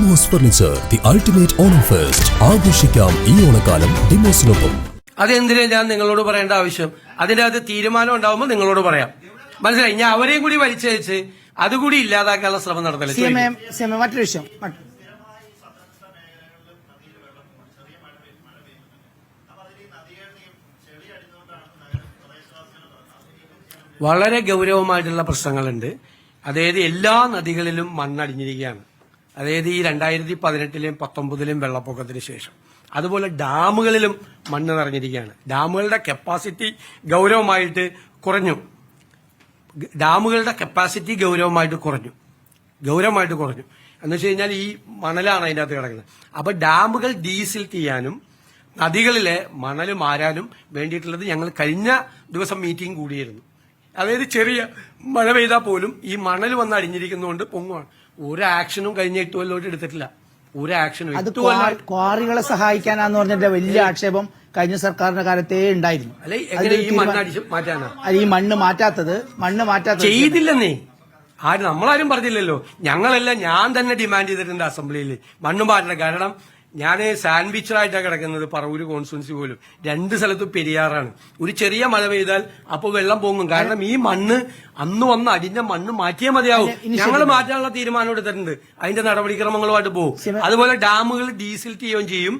Demos furniture, the ultimate Onam fest. ആഘോഷിക്കാം ഈ ഓണക്കാലം ഡിമോസിനൊപ്പം. അതെന്തിനാ ഞാൻ നിങ്ങളോട് പറയേണ്ട ആവശ്യം? അതിന്റെ അത് തീരുമാനം ഉണ്ടാവുമ്പോൾ നിങ്ങളോട് പറയാം. മനസ്സിലായി? ഞാൻ അവരെയും കൂടി വലിച്ചയച്ച് അതുകൂടി ഇല്ലാതാക്കാനുള്ള ശ്രമം നടത്തല്ലേ. മറ്റൊരു വിഷയം, വളരെ ഗൗരവമായിട്ടുള്ള പ്രശ്നങ്ങളുണ്ട്. അതായത് എല്ലാ നദികളിലും മണ്ണടിഞ്ഞിരിക്കുകയാണ്. അതായത് ഈ 2018-ലും 19-ലും വെള്ളപ്പൊക്കത്തിന് ശേഷം. അതുപോലെ ഡാമുകളിലും മണ്ണ് നിറഞ്ഞിരിക്കുകയാണ്. ഡാമുകളുടെ കപ്പാസിറ്റി ഗൗരവമായിട്ട് കുറഞ്ഞു. എന്ന് വെച്ച് കഴിഞ്ഞാൽ ഈ മണലാണ് അതിൻ്റെ അകത്ത് കിടക്കുന്നത്. അപ്പൊ ഡാമുകൾ ഡീസിൽ ചെയ്യാനും നദികളിലെ മണൽ മാറാനും വേണ്ടിയിട്ടുള്ളത് ഞങ്ങൾ കഴിഞ്ഞ ദിവസം മീറ്റിംഗ് കൂടിയിരുന്നു. അതായത് ചെറിയ മഴ പെയ്താൽ പോലും ഈ മണൽ വന്ന് അടിഞ്ഞിരിക്കുന്നതുകൊണ്ട് പൊങ്ങുവാണ്. ഒരു ആക്ഷനും കഴിഞ്ഞ 8 കൊല്ലമായിട്ട് എടുത്തിട്ടില്ല. ഒരു ആക്ഷനും. ക്വാറികളെ സഹായിക്കാനാന്ന് പറഞ്ഞിട്ട് വലിയ ആക്ഷേപം കഴിഞ്ഞ സർക്കാരിന്റെ കാലത്തേ ഉണ്ടായിരുന്നു. അല്ലെ, എങ്ങനെ ഈ മണ്ണ് അടിച്ച് മാറ്റാനാ? ഈ മണ്ണ് മാറ്റാത്തത് ചെയ്തില്ലെന്നേ. നമ്മളാരും പറഞ്ഞില്ലല്ലോ. ഞാൻ തന്നെ ഡിമാൻഡ് ചെയ്തിട്ടുണ്ട് അസംബ്ലിയിൽ മണ്ണ് മാറ്റണം. കാരണം ഞാൻ സാൻഡ്വിച്ചറായിട്ടാണ് കിടക്കുന്നത്. പറവൂര് കോൺസ്റ്റിറ്റ്യുവൻസി പോലും 2 സ്ഥലത്തും പെരിയാറാണ്. ഒരു ചെറിയ മഴ പെയ്താൽ അപ്പോൾ വെള്ളം പൊങ്ങും. കാരണം ഈ മണ്ണ് അന്ന് വന്ന് അടിഞ്ഞ മണ്ണ് മാറ്റിയേ മതിയാവും. ഞങ്ങൾ മാറ്റാനുള്ള തീരുമാനം എടുത്തിട്ടുണ്ട്. അതിന്റെ നടപടിക്രമങ്ങളുമായിട്ട് പോകും. അതുപോലെ ഡാമുകൾ ഡീസിൽ ചെയ്യുകയും ചെയ്യും.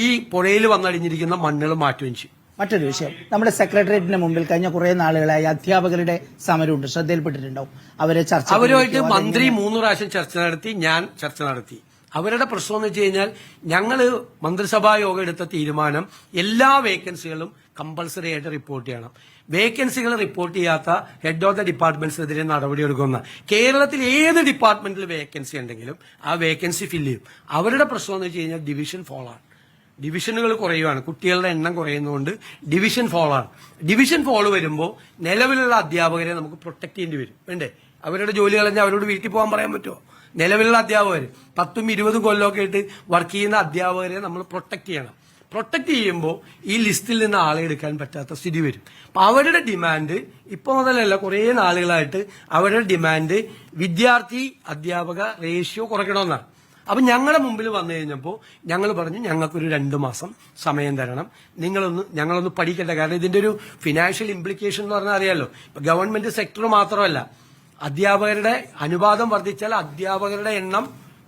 ഈ പുഴയിൽ വന്നടിഞ്ഞിരിക്കുന്ന മണ്ണുകൾ മാറ്റുകയും ചെയ്യും. മറ്റൊരു വിഷയം, നമ്മുടെ സെക്രട്ടേറിയറ്റിന് മുമ്പിൽ കഴിഞ്ഞ കുറെ നാളുകളായി അധ്യാപകരുടെ സമരമുണ്ട്, ശ്രദ്ധയിൽപ്പെട്ടിട്ടുണ്ടാവും. അവരുമായിട്ട് മന്ത്രി 3 പ്രാവശ്യം ചർച്ച നടത്തി, ഞാൻ ചർച്ച നടത്തി. അവരുടെ പ്രശ്നം എന്ന് വെച്ച് കഴിഞ്ഞാൽ ഞങ്ങൾ മന്ത്രിസഭാ യോഗം എടുത്ത തീരുമാനം എല്ലാ വേക്കൻസികളും കമ്പൾസറി ആയിട്ട് റിപ്പോർട്ട് ചെയ്യണം. വേക്കൻസികൾ റിപ്പോർട്ട് ചെയ്യാത്ത ഹെഡ് ഓഫ് ദ ഡിപ്പാർട്ട്മെന്റ്സിനെതിരെ നടപടിയെടുക്കുന്ന. കേരളത്തിൽ ഏത് ഡിപ്പാർട്ട്മെന്റിൽ വേക്കൻസി ഉണ്ടെങ്കിലും ആ വേക്കൻസി ഫില്ല് ചെയ്യും. അവരുടെ പ്രശ്നം എന്ന് വെച്ച് കഴിഞ്ഞാൽ ഡിവിഷൻ ഫോളാണ്. ഡിവിഷനുകൾ കുറയുവാണ്. കുട്ടികളുടെ എണ്ണം കുറയുന്നതുകൊണ്ട് ഡിവിഷൻ ഫോളാണ്. ഡിവിഷൻ ഫോള് വരുമ്പോൾ നിലവിലുള്ള അധ്യാപകരെ നമുക്ക് പ്രൊട്ടക്ട് ചെയ്യേണ്ടി വരും. വേണ്ടേ? അവരുടെ ജോലി കളഞ്ഞാൽ അവരോട് വീട്ടിൽ പോകാൻ പറയാൻ പറ്റുമോ? നിലവിലുള്ള അധ്യാപകർ 10-20 കൊല്ലമൊക്കെ ആയിട്ട് വർക്ക് ചെയ്യുന്ന അധ്യാപകരെ നമ്മൾ പ്രൊട്ടക്ട് ചെയ്യണം. പ്രൊട്ടക്ട് ചെയ്യുമ്പോൾ ഈ ലിസ്റ്റിൽ നിന്ന് ആളെ എടുക്കാൻ പറ്റാത്ത സ്ഥിതി വരും. അപ്പൊ അവരുടെ ഡിമാൻഡ് ഇപ്പൊ മുതലല്ല, കുറേ നാളുകളായിട്ട് അവരുടെ ഡിമാൻഡ് വിദ്യാർത്ഥി അധ്യാപക റേഷ്യോ കുറയ്ക്കണമെന്നാണ്. അപ്പൊ ഞങ്ങളുടെ മുമ്പിൽ വന്നു കഴിഞ്ഞപ്പോൾ ഞങ്ങൾ പറഞ്ഞു, ഞങ്ങൾക്കൊരു 2 മാസം സമയം തരണം, ഞങ്ങളൊന്ന് പഠിക്കട്ടെ. കാരണം ഇതിന്റെ ഒരു ഫിനാൻഷ്യൽ ഇംപ്ലിക്കേഷൻ എന്ന് പറഞ്ഞാൽ അറിയാലോ. ഇപ്പൊ ഗവൺമെന്റ് സെക്ടർ മാത്രമല്ല, അധ്യാപകരുടെ അനുപാതം വർദ്ധിച്ചാൽ അധ്യാപകരുടെ എണ്ണം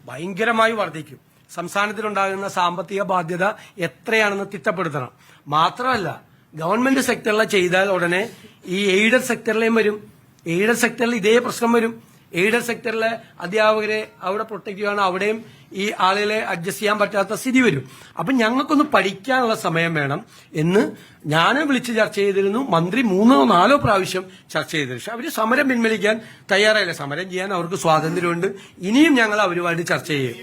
ഭയങ്കരമായി വർദ്ധിക്കും. സംസ്ഥാനത്തിനുണ്ടാകുന്ന സാമ്പത്തിക ബാധ്യത എത്രയാണെന്ന് തിട്ടപ്പെടുത്തണം. മാത്രമല്ല, ഗവൺമെന്റ് സെക്ടറിലെ ചെയ്താൽ ഉടനെ ഈ എയ്ഡഡ് സെക്ടറിലെയും വരും. എയ്ഡഡ് സെക്ടറിൽ ഇതേ പ്രശ്നം വരും. എയ്ഡഡ് സെക്ടറിലെ അധ്യാപകരെ അവിടെ പ്രൊട്ടക്ട് ചെയ്യുകയാണ്. അവിടെയും ഈ ആളുകളെ അഡ്ജസ്റ്റ് ചെയ്യാൻ പറ്റാത്ത സ്ഥിതി വരും. അപ്പൊ ഞങ്ങൾക്കൊന്ന് പഠിക്കാനുള്ള സമയം വേണം എന്ന് ഞാൻ വിളിച്ച് ചർച്ച ചെയ്തിരുന്നു. മന്ത്രി 3-4 പ്രാവശ്യം ചർച്ച ചെയ്തിരുന്നു. പക്ഷെ അവര് സമരം പിൻവലിക്കാൻ തയ്യാറായില്ല. സമരം ചെയ്യാൻ അവർക്ക് സ്വാതന്ത്ര്യമുണ്ട്. ഇനിയും ഞങ്ങൾ അവരുമായിട്ട് ചർച്ച ചെയ്യും.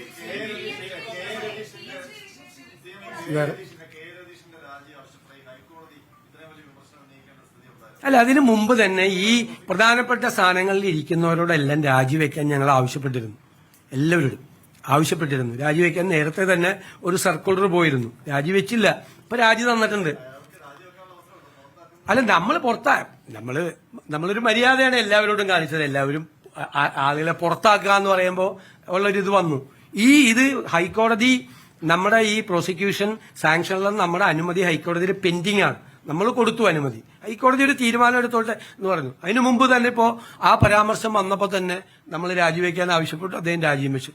അല്ല, അതിനു മുമ്പ് തന്നെ ഈ പ്രധാനപ്പെട്ട സ്ഥാനങ്ങളിൽ ഇരിക്കുന്നവരോടെല്ലാം രാജിവെക്കാൻ ഞങ്ങൾ ആവശ്യപ്പെട്ടിരുന്നു. എല്ലാവരോടും ആവശ്യപ്പെട്ടിരുന്നു രാജിവെക്കാൻ. നേരത്തെ തന്നെ ഒരു സർക്കുലർ പോയിരുന്നു. രാജിവെച്ചില്ല. ഇപ്പൊ രാജി തന്നിട്ടുണ്ട്. അല്ല, നമ്മൾ നമ്മളൊരു മര്യാദയാണ് എല്ലാവരോടും കാണിച്ചത്. എല്ലാവരും ആളുകളെ പുറത്താക്കുക എന്ന് പറയുമ്പോൾ ഉള്ളൊരിത് വന്നു. ഇത് ഹൈക്കോടതി നമ്മുടെ ഈ പ്രോസിക്യൂഷൻ സാങ്ഷനുള്ള നമ്മുടെ അനുമതി ഹൈക്കോടതിയിൽ പെൻഡിംഗ് ആണ്. നമ്മൾ കൊടുത്തു അനുമതി. ഹൈക്കോടതി ഒരു തീരുമാനം എടുത്തോട്ടെ എന്ന് പറഞ്ഞു. അതിനു മുമ്പ് തന്നെ ഇപ്പോ ആ പരാമർശം വന്നപ്പോൾ തന്നെ നമ്മൾ രാജിവെക്കാൻ ആവശ്യപ്പെട്ടു. അദ്ദേഹം രാജിയും വെച്ചു.